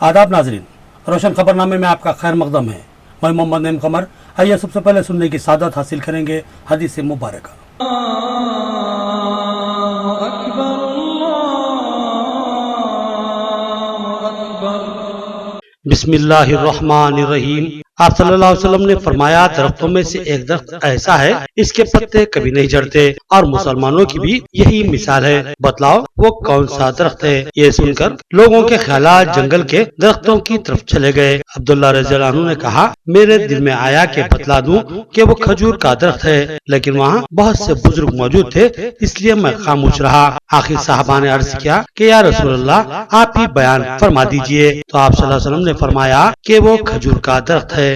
आदाब नाजरीन, रोशन खबरनामे में आपका खैर मकदम है। मैं मोहम्मद नईम कमर। आइए सबसे पहले सुनने की सादत हासिल करेंगे हदीस मुबारक। बिस्मिल्लाहिर्रहमानिर्रहीम। आप सल्लल्लाहु अलैहि वसल्लम ने फरमाया, दरख्तों में से एक दरख्त ऐसा है इसके पत्ते कभी नहीं झड़ते और मुसलमानों की भी यही मिसाल है। बतलाओ वो कौन सा दरख्त है? ये सुनकर लोगों के ख्यालात जंगल के दरख्तों की तरफ चले गए। अब्दुल्लाह रज़ियल्लाहु अन्हु ने कहा, मेरे दिल में आया कि बतला दूं कि वो खजूर का दरख्त है, लेकिन वहाँ बहुत से बुजुर्ग मौजूद थे, इसलिए मैं खामोश रहा। आखिर साहबा ने अर्ज किया कि या रसूल अल्लाह, आप ही बयान फरमा दीजिए। तो आप सल्लल्लाहु अलैहि वसल्लम ने फरमाया कि वो खजूर का दरख्त है।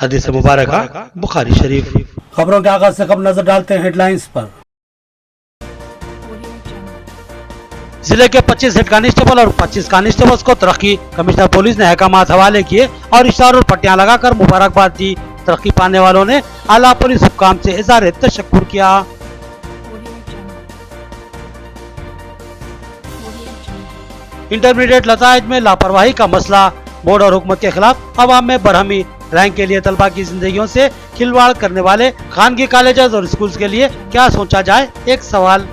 हदीस मुबारक बुखारी शरीफ। खबरों के आगाज से कब नजर डालते हैं हेडलाइंस पर। जिले के 25 हेड कांस्टेबल और 25 कांस्टेबल्स को तरक्की। कमिश्नर पुलिस ने अहकामात हवाले किए और इशारों और पट्टियां लगाकर मुबारकबाद दी। तरक्की पाने वालों ने आला पुलिस हुक्काम से इज़हार तशक्कुर किया। इंटरमीडिएट नताइज में लापरवाही का मसला। बोर्ड और हुकूमत के खिलाफ अवाम में बरहमी। रैंक के लिए तलबा की जिंदगियों से खिलवाड़ करने वाले खानगी कॉलेजेस और स्कूल्स के लिए क्या सोचा जाए, एक सवाल।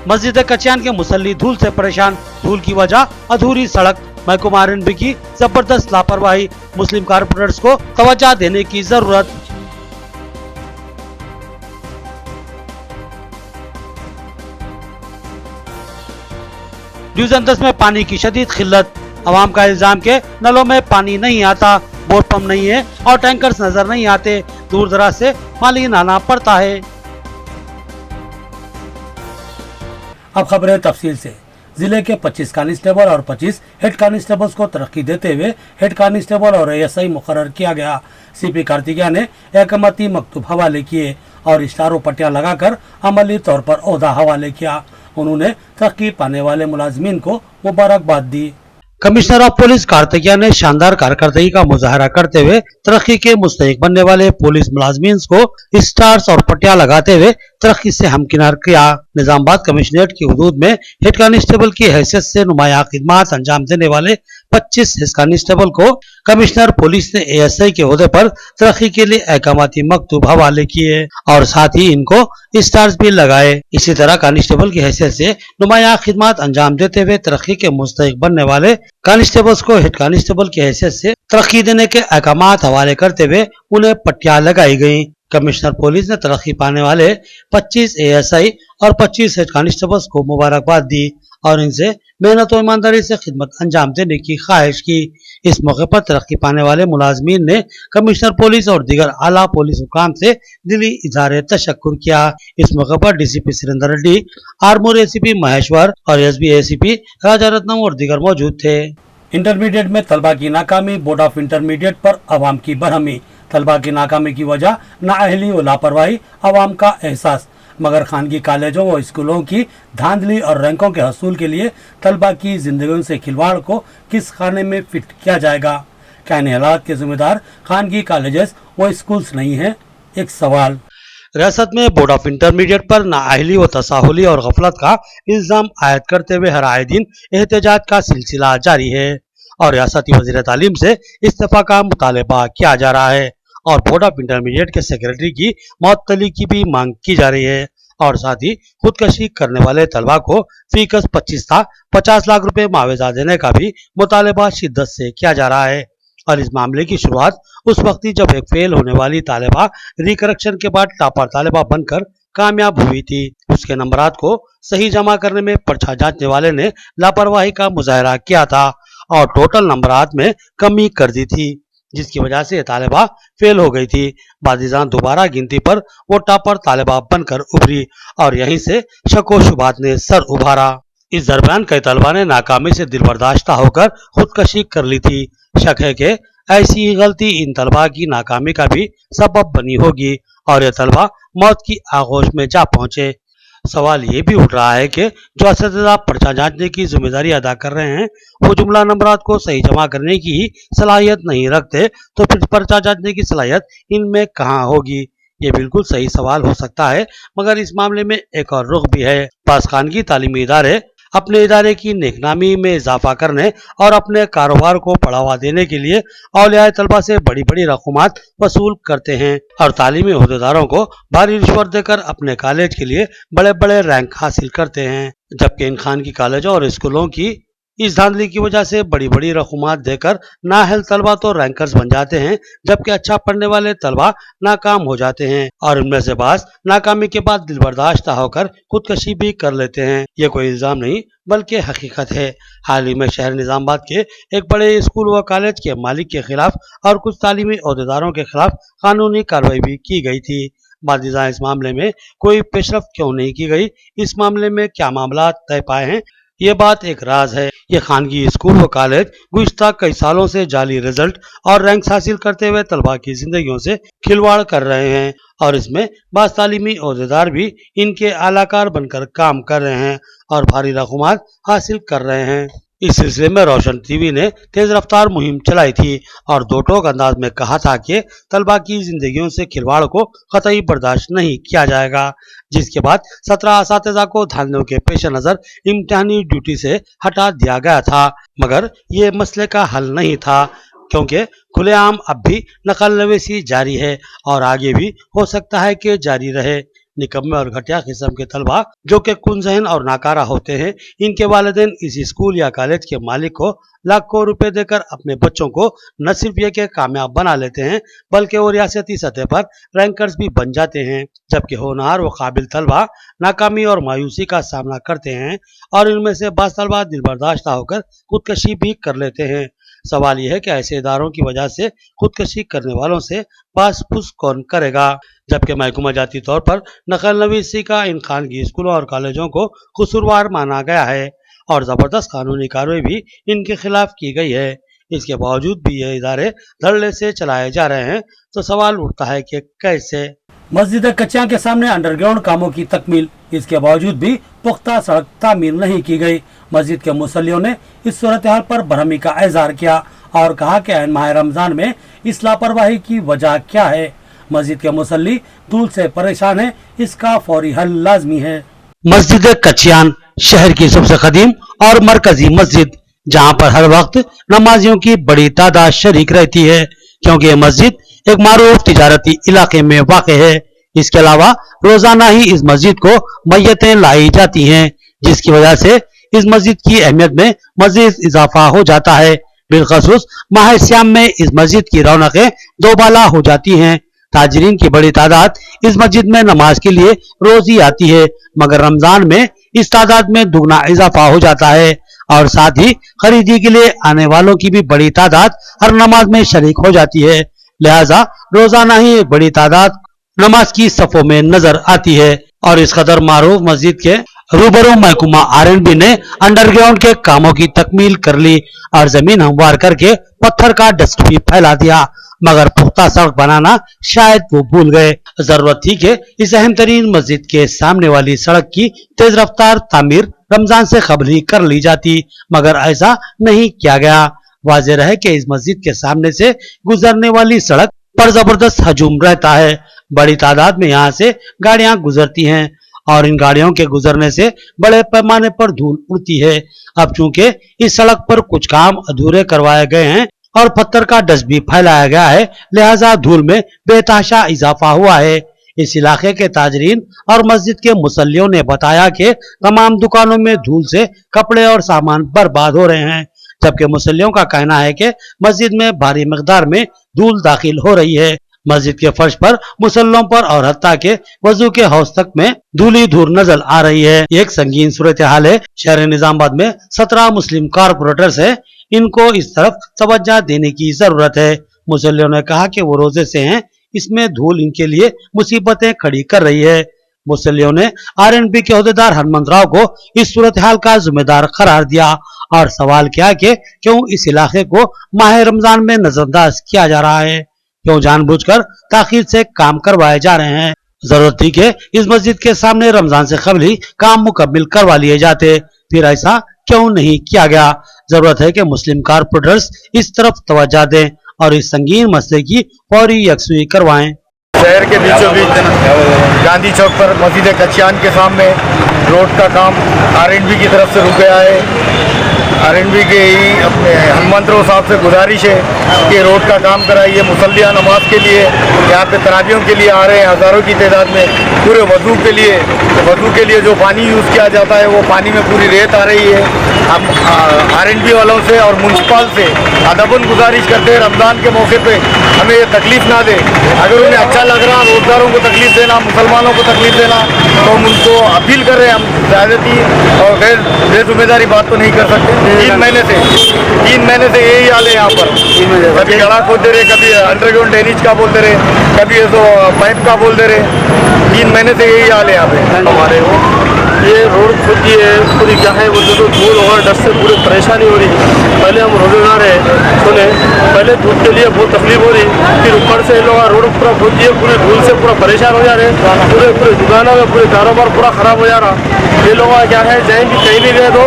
मस्जिद कचियान के मुसल्ली धूल से परेशान। धूल की वजह अधूरी सड़क। महकमा आर&बी की जबरदस्त लापरवाही। मुस्लिम कारपोरेटर्स को तवज्जो देने की जरूरत। डिवीजन 10 में पानी की शदीद खिल्लत। अवाम का इल्जाम के नलों में पानी नहीं आता, बोर पंप नहीं है और टैंकर्स नजर नहीं आते। दूर दराज से पानी लाना पड़ता है। अब खबरें तफसील से। जिले के 25 कांस्टेबल और 25 हेड कांस्टेबल्स को तरक्की देते हुए हेड कांस्टेबल और ASI मुकर्रर किया गया। CP कार्तिकेया ने अहकामाती मकतूब हवाले किए और इशारों पट्टियां लगाकर अमली तौर पर ओहदा हवाले किया। उन्होंने तरक्की पाने वाले मुलाजमीन को मुबारकबाद दी। कमिश्नर ऑफ पुलिस कार्तिकेया ने शानदार कारकर्दगी का मुजाहरा करते हुए तरक्की के मुस्तहिक बनने वाले पुलिस मुलाजमीन को स्टार्स और पट्टियां लगाते हुए तरक्की से हमकिनार किया। निजामाबाद कमिश्नरेट की हुदूद में हेड कांस्टेबल की हैसियत से नुमाया खिदमत अंजाम देने वाले 25 हेड कांस्टेबल को कमिश्नर पुलिस ने ASI के ओहदे पर तरक्की के लिए अहकामाती मकतूब हवाले किए और साथ ही इनको स्टार्स भी लगाए। इसी तरह कांस्टेबल की हैसियत से नुमाया खिदमत अंजाम देते हुए तरक्की के मुस्तहिक बनने वाले कांस्टेबल्स को हेड कांस्टेबल की हैसियत से तरक्की देने के अहकामात हवाले करते हुए उन्हें पट्टियां लगाई गयी। कमिश्नर पुलिस ने तरक्की पाने वाले 25 ASI और 25 हेड कांस्टेबल्स को मुबारकबाद दी और इनसे मेहनत और ईमानदारी से खिदमत अंजाम देने की ख्वाहिश की। इस मौके पर तरक्की पाने वाले मुलाजमीन ने कमिश्नर पुलिस और दीगर आला पुलिस हुकाम से दिली इज़हार तशक्कुर किया। इस मौके पर DCP सुरेंद्र रेड्डी, आर्मूर ACP महेश्वर और SB ACP राजा रत्नम और दीगर मौजूद थे। इंटरमीडिएट में तलबा की नाकामी। बोर्ड ऑफ इंटरमीडिएट पर अवाम की बरहमी। तलबा की नाकामी की वजह नाअहली और लापरवाही, अवाम का एहसास। मगर खानगी कॉलेजों व स्कूलों की धांधली और रैंकों के हसूल के लिए तलबा की जिंदगियों से खिलवाड़ को किस खाने में फिट किया जाएगा? क्या इन हालात के जिम्मेदार खानगी कॉलेजेस व स्कूल्स नहीं है, एक सवाल। रियासत में बोर्ड ऑफ इंटरमीडिएट पर नाअहली व तसाहुली और गफलत का इल्जाम आयद करते हुए हर आए दिन एहतजाज का सिलसिला जारी है और रियासती वज़ीर तालीम से इस्तीफा का मुतालबा किया जा रहा है और बोर्ड ऑफ इंटरमीडिएट के सेक्रेटरी की मुअत्तली की भी मांग की जा रही है और साथ ही खुदकशी करने वाले तलबा को फीकस 50 लाख रुपए मुआवजा देने का भी मुतालबा शिद्दत से किया जा रहा है। और इस मामले की शुरुआत उस वक्त ही जब एक फेल होने वाली तालिबा रिकरेक्शन के बाद टॉपर तालिबा बनकर कामयाब हुई थी। उसके नंबरात को सही जमा करने में पर्चा जांचने वाले ने लापरवाही का मुजाहरा किया था और टोटल नंबरात में कमी कर दी थी, जिसकी वजह से तालिबा फेल हो गई थी। बादिजान दोबारा गिनती पर वो टॉपर तालिबा बनकर उभरी और यहीं से शको शुबात ने सर उभारा। इस दरमियान कई तलबा ने नाकामी से दिल बर्दाश्ता होकर खुदकशी कर ली थी। शक है कि ऐसी ही गलती इन तलबा की नाकामी का भी सबब बनी होगी और ये तलबा मौत की आगोश में जा पहुंचे। सवाल ये भी उठ रहा है कि जो असतिज़ा पर्चा जांचने की जिम्मेदारी अदा कर रहे हैं वो जुमला नंबरात को सही जमा करने की सलाहियत नहीं रखते, तो फिर पर्चा जांचने की सलाहियत इनमें कहाँ होगी? ये बिल्कुल सही सवाल हो सकता है, मगर इस मामले में एक और रुख भी है। पास खानगी तालीमी इदारे अपने इदारे की नेकनामी में इजाफा करने और अपने कारोबार को बढ़ावा देने के लिए औलिया तलबा से बड़ी बड़ी रकूमात वसूल करते हैं और तालीमी ओहदेदारों को भारी रिश्वत देकर अपने कॉलेज के लिए बड़े बड़े रैंक हासिल करते हैं। जबकि इन खानगी कॉलेजों और स्कूलों की इस धांधली की वजह से बड़ी बड़ी रकूमात देकर नाअहल तलबा तो रैंकर्स बन जाते हैं, जबकि अच्छा पढ़ने वाले तलबा नाकाम हो जाते हैं और इनमें से बाज़ नाकामी के बाद दिल बर्दाश्त होकर खुदकशी भी कर लेते हैं। ये कोई इल्जाम नहीं बल्कि हकीकत है। हाल ही में शहर निजामाबाद के एक बड़े स्कूल व कॉलेज के मालिक के खिलाफ और कुछ तालीमी ओहदेदारों के खिलाफ कानूनी कार्रवाई भी की गई थी। बादिजा इस मामले में कोई पेशरफ क्यों नहीं की गई, इस मामले में क्या मामला तय पाए हैं, ये बात एक राज है। ये खानगी स्कूल व कॉलेज गुज़िश्ता कई सालों से जाली रिजल्ट और रैंक्स हासिल करते हुए तलबा की जिंदगियों से खिलवाड़ कर रहे हैं और इसमें बाज़ तालीमी ओहदेदार भी इनके आलाकार बनकर काम कर रहे हैं और भारी रकूमात हासिल कर रहे हैं। इस सिलसिले में रोशन टीवी ने तेज रफ्तार मुहिम चलाई थी और दो टोक अंदाज में कहा था कि तलबा की जिंदगियों से खिलवाड़ को कतई बर्दाश्त नहीं किया जाएगा, जिसके बाद 17 असातिज़ा को धांधलियों के पेश नजर इम्तिहानी ड्यूटी से हटा दिया गया था। मगर ये मसले का हल नहीं था, क्योंकि खुलेआम अब भी नकल नवीसी जारी है और आगे भी हो सकता है कि जारी रहे। निकम्मे और घटिया किस्म के तलबा जो कि कुनज़हन और नाकारा होते हैं, इनके वालिदैन इसी स्कूल या कॉलेज के मालिक को लाखों रुपए देकर अपने बच्चों को न सिर्फ ये कि कामयाब बना लेते हैं बल्कि वो रियासती सतह पर रैंकर्स भी बन जाते हैं। जबकि होनहार व काबिल तलबा नाकामी और मायूसी का सामना करते हैं और इनमें से बाज़ तलबा दिलबर्दाश्त होकर खुदकशी भी कर लेते हैं। सवाल यह है कि ऐसे इदारों की वजह से खुदकशी करने वालों से पास-पूस कौन करेगा, जबकि महकूमा जाती तौर पर नकल नवीसी का इन खानगी स्कूलों और कॉलेजों को कसूरवार माना गया है और जबरदस्त कानूनी कार्रवाई भी इनके खिलाफ की गई है। इसके बावजूद भी ये इदारे धड़ल्ले से चलाए जा रहे हैं, तो सवाल उठता है कि कैसे। मस्जिद कच्चियां के सामने अंडरग्राउंड कामों की तकमील, इसके बावजूद भी पुख्ता सड़क तामीर नहीं की गई। मस्जिद के मुसल्लियों ने इस सूरत हाल पर बरहमी का इजहार किया और कहा कि ऐन माह रमजान में इस लापरवाही की वजह क्या है। मस्जिद के मुसल्ली धूल से परेशान है, इसका फौरी हल लाजमी है। मस्जिद कच्चियान शहर की सबसे कदीम और मरकजी मस्जिद, जहां पर हर वक्त नमाजियों की बड़ी तादाद शरीक रहती है, क्योंकि ये मस्जिद एक मारूफ तिजारती इलाके में वाक़ है। इसके अलावा रोजाना ही इस मस्जिद को मैयतें लाई जाती हैं, जिसकी वजह से इस मस्जिद की अहमियत में मजीद इजाफा हो जाता है। बिलखसूस माह सियाम में इस मस्जिद की रौनकें दोबाला हो जाती हैं। ताजरीन की बड़ी तादाद इस मस्जिद में नमाज के लिए रोज ही आती है, मगर रमजान में इस तादाद में दुगना इजाफा हो जाता है और साथ ही खरीदी के लिए आने वालों की भी बड़ी तादाद हर नमाज में शरीक हो जाती है। लिहाजा रोजाना ही एक बड़ी तादाद नमाज की सफों में नजर आती है और इस कदर मारूफ मस्जिद के रूबरू महकुमा आरएनबी ने अंडरग्राउंड के कामों की तकमील कर ली और जमीन हमवार करके पत्थर का डस्ट भी फैला दिया, मगर पुख्ता सड़क बनाना शायद वो भूल गए। जरूरत थी कि इस अहम तरीन मस्जिद के सामने वाली सड़क की तेज रफ्तार तामीर रमजान से कबल ही कर ली जाती, मगर ऐसा नहीं किया गया। वाज़ेह रहे कि इस मस्जिद के सामने से गुजरने वाली सड़क पर जबरदस्त हजूम रहता है। बड़ी तादाद में यहाँ से गाड़ियां गुजरती हैं और इन गाड़ियों के गुजरने से बड़े पैमाने पर धूल उड़ती है। अब चूंकि इस सड़क पर कुछ काम अधूरे करवाए गए हैं और पत्थर का डस्ट भी फैलाया गया है, लिहाजा धूल में बेतहाशा इजाफा हुआ है। इस इलाके के ताजरीन और मस्जिद के मुसल्लियों ने बताया कि तमाम दुकानों में धूल से कपड़े और सामान बर्बाद हो रहे हैं, जबकि मुसल्लियों का कहना है कि मस्जिद में भारी मिकदार में धूल दाखिल हो रही है। मस्जिद के फर्श पर, मुसल्लों पर और हत्ता के वजू के हौज तक में धूली धूल नजर आ रही है। एक संगीन सूरत हाल है। शहर निजामाबाद में 17 मुस्लिम कारपोरेटर्स है, इनको इस तरफ तवज्जो देने की जरूरत है। मुसल्लियों ने कहा कि वो रोजे से हैं, इसमें धूल इनके लिए मुसीबतें खड़ी कर रही है। मुसल्लियों ने आरएनबी के अहदेदार हनुमंत राव को इस सूरत हाल का जिम्मेदार करार दिया और सवाल किया कि क्यों इस इलाके को माह रमजान में नजरअंदाज किया जा रहा है, क्यों जानबूझकर ताखीर से काम करवाए जा रहे हैं। जरूरत थी कि इस मस्जिद के सामने रमजान से कबल ही काम मुकम्मिल करवा लिए जाते, फिर ऐसा क्यों नहीं किया गया। जरूरत है कि मुस्लिम कारपोरेटर्स इस तरफ तवज्जो दें और इस संगीन मसले की फौरी यकसुई करवाएं। शहर के बीचों बीच गांधी चौक पर मस्जिद कच्चियान के सामने रोड का काम आरएनबी की तरफ से रुक गया है। आरएनबी के ही अपने हनुमंतराव साहब से गुजारिश है कि रोड का काम कराइए। मुसल्लिया नमाज के लिए यहाँ पे तरावियों के लिए आ रहे हैं हज़ारों की तादाद में। पूरे वज़ू के लिए जो पानी यूज़ किया जाता है वो पानी में पूरी रेत आ रही है। हम आरएनबी वालों से और म्युनिसिपल से अदबन गुजारिश करते हैं रमज़ान के मौके पे हमें ये तकलीफ़ ना दे। अगर उन्हें अच्छा लग रहा रोज़गारों को तकलीफ़ देना, मुसलमानों को तकलीफ़ देना, तो हम उनको अपील कर रहे हैं। हम ज़्यादती और गैर जिम्मेदारी बात तो नहीं कर सकते। 3 महीने से यही हाल है यहाँ पर। कभी गड़ा खोद दे रहे, कभी अंडरग्राउंड ड्रेनेज का बोल दे रहे, कभी तो पाइप का बोल दे रहे। 3 महीने से यही हाल है यहाँ पे हमारे। ये रोड खुद की है पूरी क्या है वो जो धूल और डस्ट से पूरी परेशानी हो रही है। पहले हम रोजेगार है सुने, पहले धूप के लिए बहुत तकलीफ हो रही, फिर ऊपर से लोग रोड पूरा खोद दिए, पूरे धूल से पूरा परेशान हो जा रहे, पूरे दुकानों में पूरे कारोबार पूरा ख़राब हो जा रहा। ये लोग क्या है कहीं भी गए तो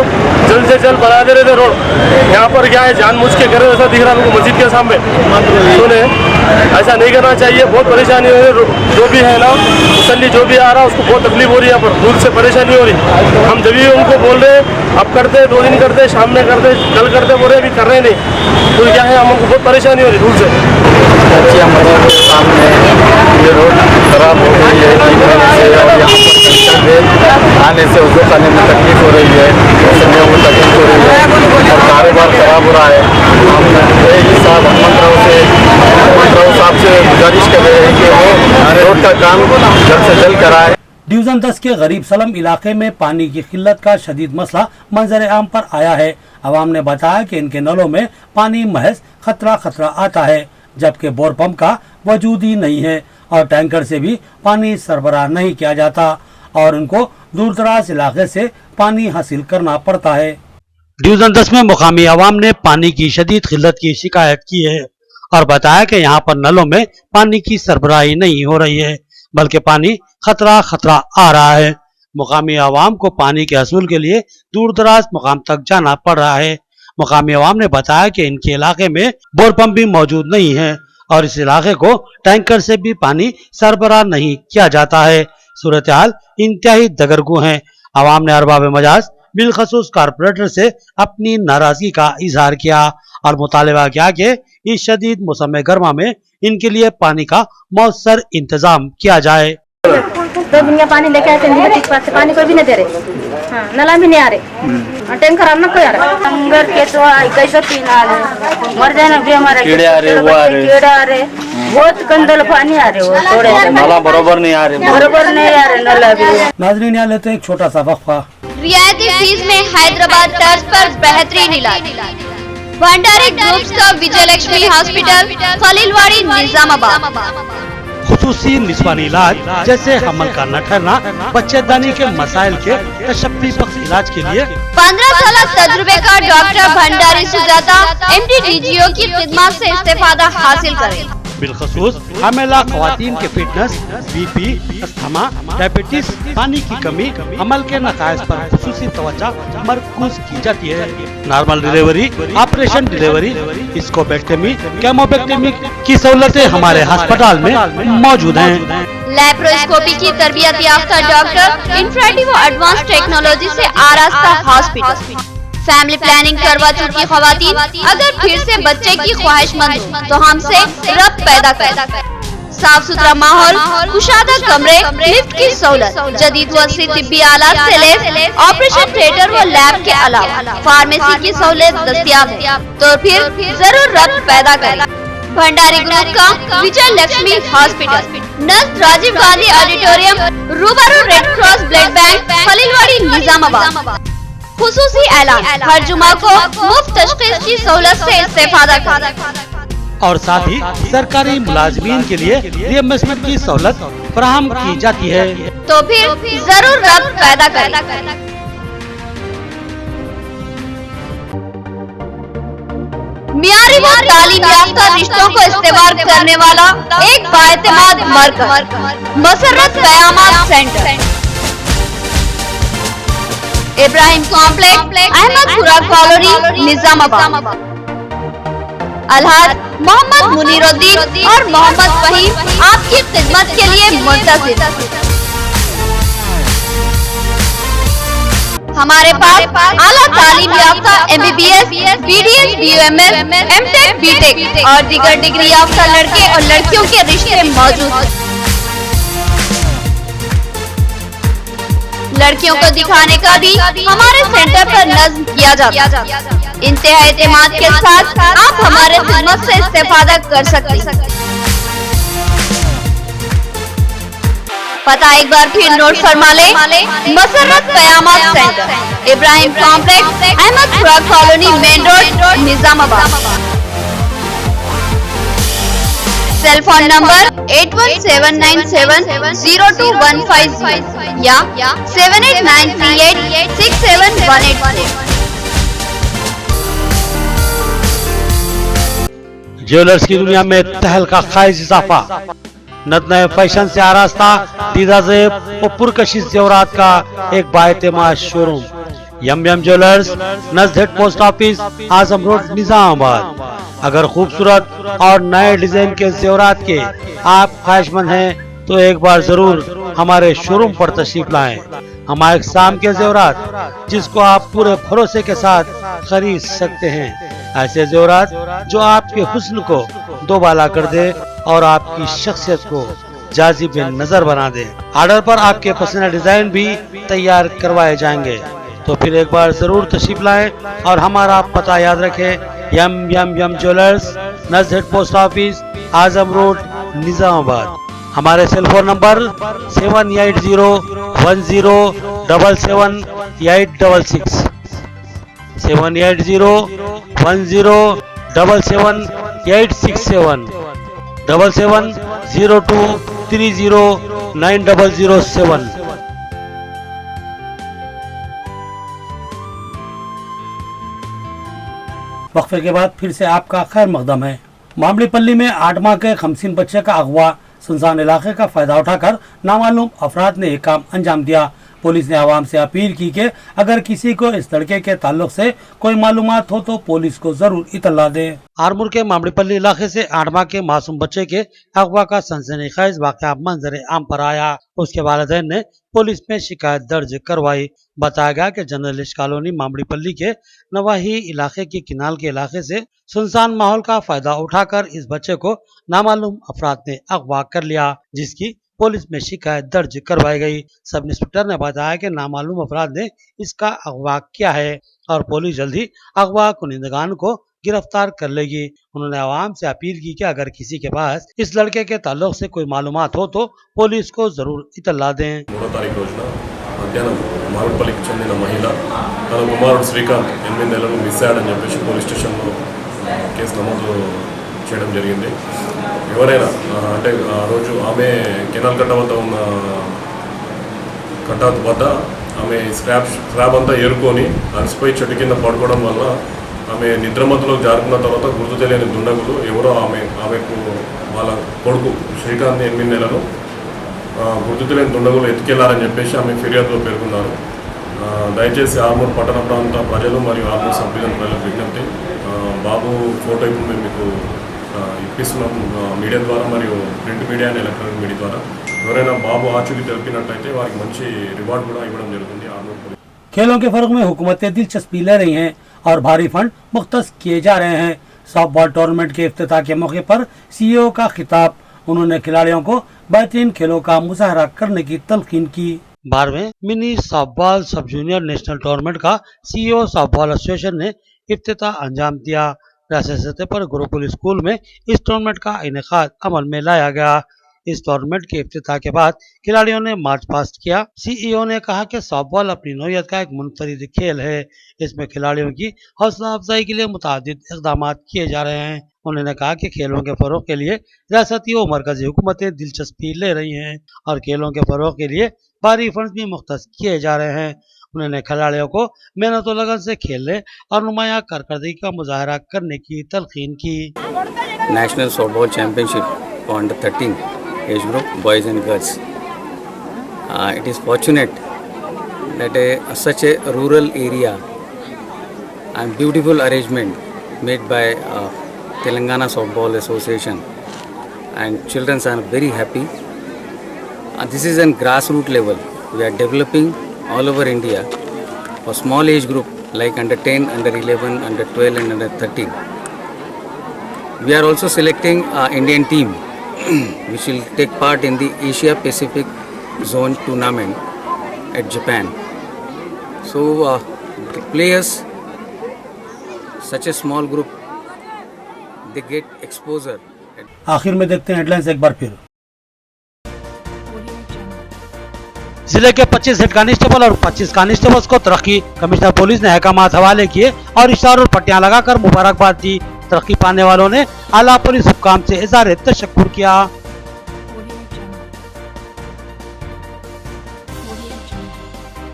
जल्द से जल्द बना दे रहे थे रोड। यहाँ पर क्या है जानबूझ के करे ऐसा दिख रहा है हमको मस्जिद के सामने। सुने ऐसा नहीं करना चाहिए, बहुत परेशानी हो रही। जो भी है ना मुसल्ली जो भी आ रहा है उसको बहुत तकलीफ हो रही है, यहाँ पर धूल से परेशानी हो रही। हम जब भी उनको बोल रहे अब करते 2 दिन करते, शाम में करते, कल करते, बोल रहे अभी कर रहे नहीं। तो क्या है हमको बहुत परेशानी हो रही धूल से। कच्चिया मस्जिद के सामने ये रोड खराब हो गई है और यहाँ पर आने से उसको खाने में तकलीफ हो रही है, समय में तकलीफ हो रही है और कारोबार खराब हो रहा है। हम हनुमंतराव साहब से गुजारिश कर रहे हैं कि वो रोड का काम जल्द से जल्द कराए। डिवीजन 10 के गरीब सलम इलाके में पानी की किल्लत का शदीद मसला मंजर आम पर आया है। अवाम ने बताया कि इनके नलों में पानी महज खतरा आता है, जबकि बोर पंप का वजूद ही नहीं है और टैंकर से भी पानी सरबराह नहीं किया जाता और उनको दूर दराज इलाके से पानी हासिल करना पड़ता है। डिवीजन 10 में मुकामी अवाम ने पानी की शदीद किल्लत की शिकायत की है और बताया कि यहाँ पर नलों में पानी की सरबराही नहीं हो रही है, बल्कि पानी खतरा आ रहा है। मुकामी अवाम को पानी के हसूल के लिए दूर दराज मुकाम तक जाना पड़ रहा है। मुकामी अवाम ने बताया कि इनके इलाके में बोर पंप भी मौजूद नहीं है और इस इलाके को टैंकर से भी पानी सरबराह नहीं किया जाता है। सूरत हाल इंतहाई दगरगू है। अवाम ने अरबाब मजाज बिलखसूस कारपोरेटर से अपनी नाराजगी का इजहार किया और मुतालबा किया कि इस शदीद मौसम गर्मा में इनके लिए पानी का मौसर इंतजाम किया जाए। 2 दिन का पानी लेके आए थे, पानी कोई भी नहीं दे रहे। हाँ, नला भी नहीं आ रहे, टैंकर आना कोई आ रहा है। अंगर के तो कैसे पीना आ रहे, मर जाए ना भी हमारे कीड़े आ रहे, बहुत गंदल पानी आ रहे, वो थोड़े नला बरोबर नहीं आ रहे नला भी। नाज़रीन यहाँ लेते हैं एक छोटा सा वक्फा। रियायती फीस में हैदराबाद तर्ज पर बेहतरीन इलाज। भंडारी ग्रुप्स का विजयलक्ष्मी हॉस्पिटल, खलीलवाड़ी, निजामाबाद। खुसूसी निस्वानी इलाज जैसे हमल का न ठहरना, बच्चेदानी के मसाइल के तशफ़्फ़ी बख्श इलाज के लिए 15 साल तजुर्बे का डॉक्टर भंडारी सुजाता MD-DGO की खिदमत से इस्तेफादा हासिल करें। बिलखसूस हमेला ख़वातीन के फिटनेस, BP, अस्थमा, डायबिटीज, पानी की कमी, अमल के नकाइस पर खुसूसी तवज्जो मरकूज की जाती है। नॉर्मल डिलीवरी, ऑपरेशन डिलीवरी, स्कोपेक्टमी, केमोपेक्टमी की सहूलतें हमारे अस्पताल में मौजूद हैं। लैप्रोस्कोपी की तरबियत याफ्ता डॉक्टर इंफ्राटिव एडवांस टेक्नोलॉजी से आरास्ता हॉस्पिटल। फैमिली प्लानिंग करवा चुकी खवातीन अगर फिर से बच्चे की ख्वाहिशमंद हो तो हमसे रब्त पैदा करें। साफ सुथरा माहौल, कुशादा कमरे, लिफ्ट की सहूलत, जदीद वसी तिब्बी आलात से लैस, ऑपरेशन थिएटर व लैब के अलावा फार्मेसी की सहूलत दस्तियाब है, तो फिर जरूर रब्त पैदा करें। भंडारी ग्रुप का विजयलक्ष्मी हॉस्पिटल, नज़द राजीव गांधी ऑडिटोरियम, रूबरू red cross blood bank, Khaleelwadi, Nizamabad. खुसूसी ऐलान, हर जुमा को मुफ्त तशखीस की सहूलत से इस्तेफादा करें और साथ ही सरकारी मुलाजमीन के लिए रिइंबर्समेंट की सहूलत फराहम की जाती है, तो फिर जरूर रब्त पैदा करें। मियारी व तालीम याफ्ता रिश्तों को इस्तेमाल करने वाला एक बाएतमाद मरकज, Masarrat Qayamat centre, Ibrahim complex, Ahmadpura colony, Nizamabad. Alhaj Mohammad Muneeruddin और मोहम्मद फहीम आपकी खिदमत के लिए मुंतज़िर। हमारे पास आला तालीम याफ्ता MBBS, BDS, BUMS, MTech, BTech और दीगर डिग्री याफ्ता लड़के और लड़कियों के रिश्ते मौजूद हैं। लड़कियों को दिखाने का भी हमारे सेंटर पर नज़्म किया जाता है। इंतहा एतमाद के साथ आप हमारे खिदमत से इस्तेफादा कर सकते हैं। पता एक बार फिर नोट फरमा ले, मसरत क़यामत centre, Ibrahim complex, Ahmadpura colony, main road, Nizamabad. Cell phone number 8179702150 या 7893867184। ज्वेलर्स की दुनिया में तहलका खाइज इजाफा, नत नए फैशन से आरास्ता, दीदा जेब और पुरकशिश जेवरात का एक बाएतमाद शोरूम। यम यम ज्वेलर्स, नजदीक पोस्ट ऑफिस, आजम रोड, निजामाबाद। अगर खूबसूरत और नए डिजाइन के जेवरात के आप ख्वाहिशमंद हैं तो एक बार जरूर हमारे शोरूम पर तशरीफ लाएं। हमारे शाम के जेवरात जिसको आप पूरे भरोसे के साथ खरीद सकते हैं, ऐसे जेवरात जो आपके हुस्न को दोबाला कर दे और आपकी शख्सियत को जाजिब नजर बना दे। ऑर्डर पर आपके पसंदीदा डिजाइन भी तैयार करवाए जाएंगे। तो फिर एक बार जरूर तशरीफ लाएं और हमारा पता याद रखें, यम यम यम ज्वेलर्स, नजदीक पोस्ट ऑफिस, आजम रोड, निजामाबाद। हमारे सेल फोन नंबर 7801077866 7801077867 7702309007। वक्फे के बाद फिर से आपका खैर मकदम है। मामलीपल्ली में 8 माह के खमसीन बच्चे का अगवा, सुनसान इलाके का फायदा उठाकर नामालूम अफराद ने एक काम अंजाम दिया। पुलिस ने आवाम से अपील की कि अगर किसी को इस लड़के के ताल्लुक से कोई मालूमात हो तो पुलिस को जरूर इतला दे। आरमूर के मामलीपल्ली इलाके से 8 माह के मासूम बच्चे के अगवा का सनसनीखेज वाक़या मंजर आम पर आया। उसके वालिदैन ने पुलिस में शिकायत दर्ज करवाई। बताया गया कि जर्नलिस्ट कॉलोनी मामलीपल्ली के नवाही इलाके के किनाल के इलाके से सुनसान माहौल का फायदा उठाकर इस बच्चे को नामालूम अफराद ने अगवा कर लिया, जिसकी पुलिस में शिकायत दर्ज करवाई गई। सब इंस्पेक्टर ने बताया कि नामालूम अफराद ने इसका अगवा किया है और पुलिस जल्दी अगवा कुनिंदगान को गिरफ्तार कर लेगी। उन्होंने आवाम से अपील की कि अगर किसी के पास इस लड़के के ताल्लुक से कोई मालूमात हो तो पुलिस को जरूर इतला दें। 3వ తారీఖు రోజున మధ్యాహ్నం మామిడిపల్లికి చెందిన మహిళ తన కుమారుడు శ్రీకాంత్ 8 నెలలు మిస్ అయ్యాడని చెప్పేసి పోలీస్ స్టేషన్లో కేసు నమోదు చేయడం జరిగింది. ఎవరైనా అంటే ఆ రోజు ఆమె కెనాల్ కట్ట వద్ద ఉన్న కట్ట వద్ద ఆమె స్క్రాప్ అంతా ఏరుకొని అలసిపోయి చెట్టు కింద పడుకోవడం వల్ల ఆమె నిద్రమత్తులో జారుకున్న తర్వాత గుర్తు తెలియని దుండగులు ఎవరో ఆమెకు వాళ్ళ కొడుకు శ్రీకాంత్ 8 నెలలు గుర్తు తెలియని దుండగులు ఎత్తుకెళ్లారని చెప్పేసి ఆమె ఫిర్యాదులో పేర్కొన్నారు. దయచేసి ఆర్మూర్ పట్టణ ప్రాంత ప్రజలు మరియు ఆర్మూర్ సబ్ డివిజన్ ప్రజలకు విజ్ఞప్తి, బాబు ఫోటో ఇప్పుడు మేము మీకు ఇప్పిస్తున్నాం మీడియా ద్వారా మరియు print media and electronic media ద్వారా. ఎవరైనా బాబు ఆచూకీ తెలిపినట్లయితే వారికి మంచి రివార్డ్ కూడా ఇవ్వడం జరుగుతుంది. ఆర్మూర్ खेलों के फर्क में हुकूमतें दिलचस्पी ले रही हैं और भारी फंड मुख्तस किए जा रहे हैं। सॉफ्टबॉल टूर्नामेंट के इफ्तिताह के मौके पर CEO का खिताब। उन्होंने खिलाड़ियों को बेहतरीन खेलों का मुजाहरा करने की तलकीन की। 12वें mini softball sub junior national tournament का CEO सॉफ्टबॉल एसोसिएशन ने इफ्तिताह अंजाम दिया। राष्ट्रीय सतह पर गुरुकुल स्कूल में इस टूर्नामेंट का इनेकाद अमल में लाया गया। इस टूर्नामेंट के इफ्तिताह के बाद खिलाड़ियों ने मार्च पास्ट किया। CEO ने कहा कि सॉफ्टबॉल अपनी नौयत का एक मुनफरिद खेल है। इसमें खिलाड़ियों की हौसला अफजाई के लिए मुतादिद इक़दाम किए जा रहे हैं। उन्होंने कहा कि खेलों के फरोग के लिए रियासती और मरकजी हुकूमतें दिलचस्पी ले रही हैं और खेलों के फरोग के लिए भारी फंड भी मुख्तस किए जा रहे हैं। उन्होंने खिलाड़ियों को मेहनत और लगन से खेलने और नुमाया कारकर्दगी का मुजाहरा करने की तलकीन की। National softball championship for under 13 age group, boys and girls. It is fortunate that such a rural area and beautiful arrangement made by Telangana Softball Association, and children are very happy. This is a grassroots level. We are developing all over India for small age group like under 10, under 11, under 12 and under 13. We are also selecting an Indian team which will take part in the Asia Pacific Zone tournament at Japan. So the players, such a small group, they get exposure. आखिर में देखते हैं headlines एक बार फिर। जिले के 25 head constable और 25 constables को तरक्की, कमिश्नर पुलिस ने अहकामात हवाले किए और इशारों और पट्टियां लगाकर मुबारकबाद दी। तरक्की पाने वालों ने आला पुलिस हुक्काम से इज़हार तशक्कुर किया।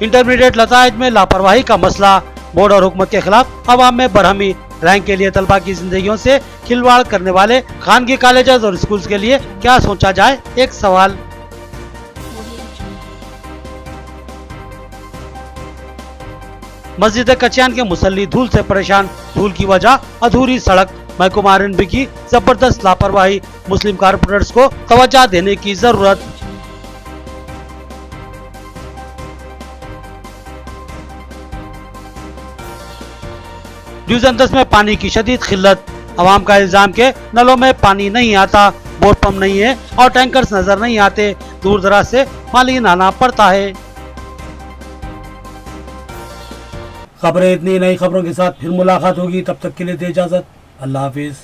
इंटरमीडिएट नताइज में लापरवाही का मसला, बोर्ड और हुकूमत के खिलाफ अवाम में बरहमी। रैंक के लिए तलबा की जिंदगियों से खिलवाड़ करने वाले खानगी कॉलेजेस और स्कूल्स के लिए क्या सोचा जाए, एक सवाल। मस्जिद कचियान के मुसल्ली धूल से परेशान, धूल की वजह अधूरी सड़क, महकमा आर&बी की जबरदस्त लापरवाही, मुस्लिम कारपोरेटर्स को तवज्जो देने की जरूरत। डिवीजन 10 में पानी की शदीद खिल्लत, अवाम का इल्जाम के नलों में पानी नहीं आता, बोर पंप नहीं है और टैंकर्स नजर नहीं आते, दूर दराज से पानी लाना पड़ता है। खबरें इतनी, नई खबरों के साथ फिर मुलाकात होगी, तब तक के लिए दे इजाजत, अल्लाह हाफिज।